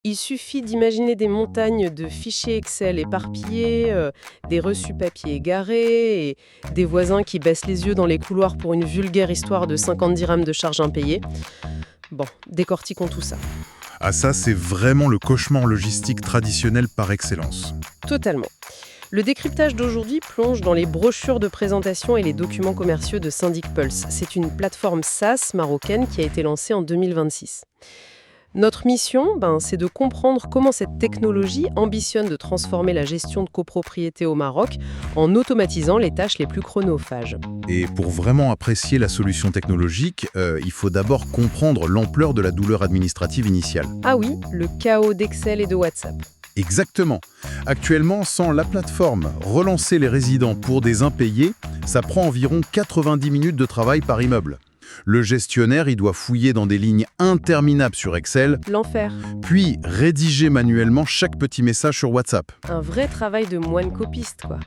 Il suffit d'imaginer des montagnes de fichiers Excel éparpillés, des reçus papier égarés et des voisins qui baissent les yeux dans les couloirs pour une vulgaire histoire de 50 dirhams de charges impayées. Bon, décortiquons tout ça. Ah ça, c'est vraiment le cauchemar logistique traditionnel par excellence. Totalement. Le décryptage d'aujourd'hui plonge dans les brochures de présentation et les documents commerciaux de Syndic Pulse. C'est une plateforme SaaS marocaine qui a été lancée en 2026. Notre mission, c'est de comprendre comment cette technologie ambitionne de transformer la gestion de copropriété au Maroc en automatisant les tâches les plus chronophages. Et pour vraiment apprécier la solution technologique, il faut d'abord comprendre l'ampleur de la douleur administrative initiale. Ah oui, le chaos d'Excel et de WhatsApp. Exactement. Actuellement, sans la plateforme, relancer les résidents pour des impayés, ça prend environ 90 minutes de travail par immeuble. Le gestionnaire, il doit fouiller dans des lignes interminables sur Excel, L'enfer. puis rédiger manuellement chaque petit message sur WhatsApp. Un vrai travail de moine copiste, quoi.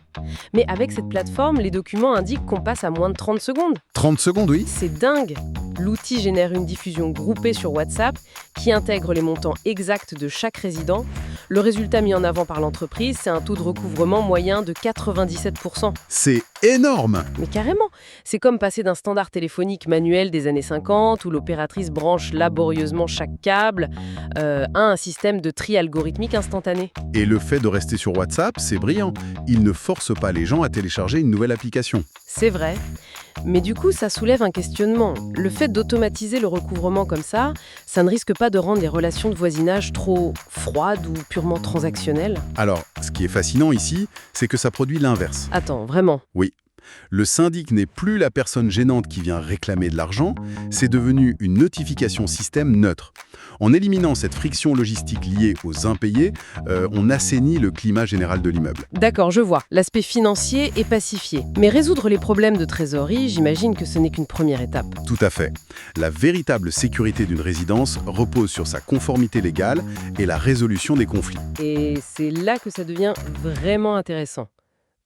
Mais avec cette plateforme, les documents indiquent qu'on passe à moins de 30 secondes. 30 secondes, oui. C'est dingue. L'outil génère une diffusion groupée sur WhatsApp qui intègre les montants exacts de chaque résident. Le résultat mis en avant par l'entreprise, c'est un taux de recouvrement moyen de 97%. C'est énorme! Mais carrément, c'est comme passer d'un standard téléphonique manuel des années 50 où l'opératrice branche laborieusement chaque câble à un système de tri algorithmique instantané. Et le fait de rester sur WhatsApp, c'est brillant. Il ne force pas les gens à télécharger une nouvelle application. C'est vrai. Mais du coup, ça soulève un questionnement. Le fait d'automatiser le recouvrement comme ça ne risque pas de rendre les relations de voisinage trop froides ou purement transactionnelles? Alors, ce qui est fascinant ici, c'est que ça produit l'inverse. Attends, vraiment? Oui. Le syndic n'est plus la personne gênante qui vient réclamer de l'argent, c'est devenu une notification système neutre. En éliminant cette friction logistique liée aux impayés, on assainit le climat général de l'immeuble. D'accord, je vois. L'aspect financier est pacifié. Mais résoudre les problèmes de trésorerie, j'imagine que ce n'est qu'une première étape. Tout à fait. La véritable sécurité d'une résidence repose sur sa conformité légale et la résolution des conflits. Et c'est là que ça devient vraiment intéressant.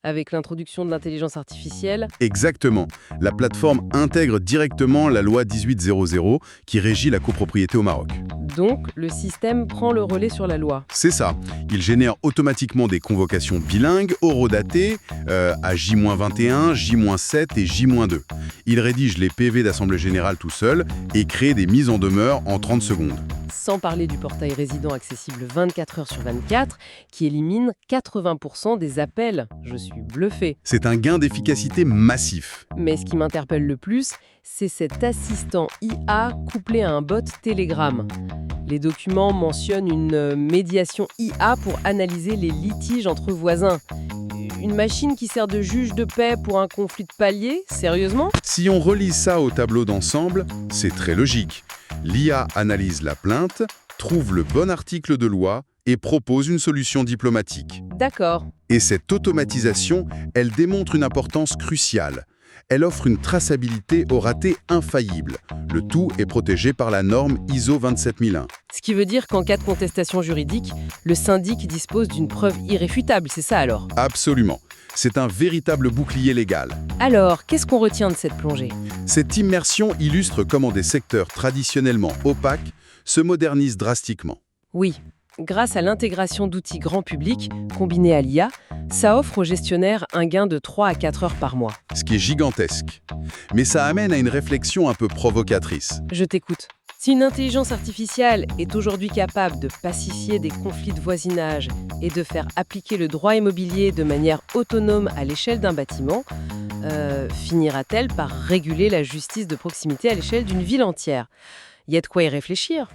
Avec l'introduction de l'intelligence artificielle. Exactement. La plateforme intègre directement la loi 1800 qui régit la copropriété au Maroc. Donc, le système prend le relais sur la loi. C'est ça. Il génère automatiquement des convocations bilingues, horodatées, à J-21, J-7 et J-2. Il rédige les PV d'Assemblée Générale tout seul et crée des mises en demeure en 30 secondes. Sans parler du portail résident accessible 24 heures sur 24, qui élimine 80% des appels. Je suis bluffée. C'est un gain d'efficacité massif. Mais ce qui m'interpelle le plus, c'est cet assistant IA couplé à un bot Telegram. Les documents mentionnent une médiation IA pour analyser les litiges entre voisins. Une machine qui sert de juge de paix pour un conflit de palier? Sérieusement? Si on relie ça au tableau d'ensemble, c'est très logique. L'IA analyse la plainte, trouve le bon article de loi et propose une solution diplomatique. D'accord. Et cette automatisation, elle démontre une importance cruciale. Elle offre une traçabilité au raté infaillible. Le tout est protégé par la norme ISO 27001. Ce qui veut dire qu'en cas de contestation juridique, le syndic dispose d'une preuve irréfutable, c'est ça alors? Absolument. C'est un véritable bouclier légal. Alors, qu'est-ce qu'on retient de cette plongée? Cette immersion illustre comment des secteurs traditionnellement opaques se modernisent drastiquement. Oui, grâce à l'intégration d'outils grand public, combinés à l'IA, ça offre aux gestionnaires un gain de 3 à 4 heures par mois. Ce qui est gigantesque. Mais ça amène à une réflexion un peu provocatrice. Je t'écoute. Si une intelligence artificielle est aujourd'hui capable de pacifier des conflits de voisinage et de faire appliquer le droit immobilier de manière autonome à l'échelle d'un bâtiment, finira-t-elle par réguler la justice de proximité à l'échelle d'une ville entière? Il y a de quoi y réfléchir.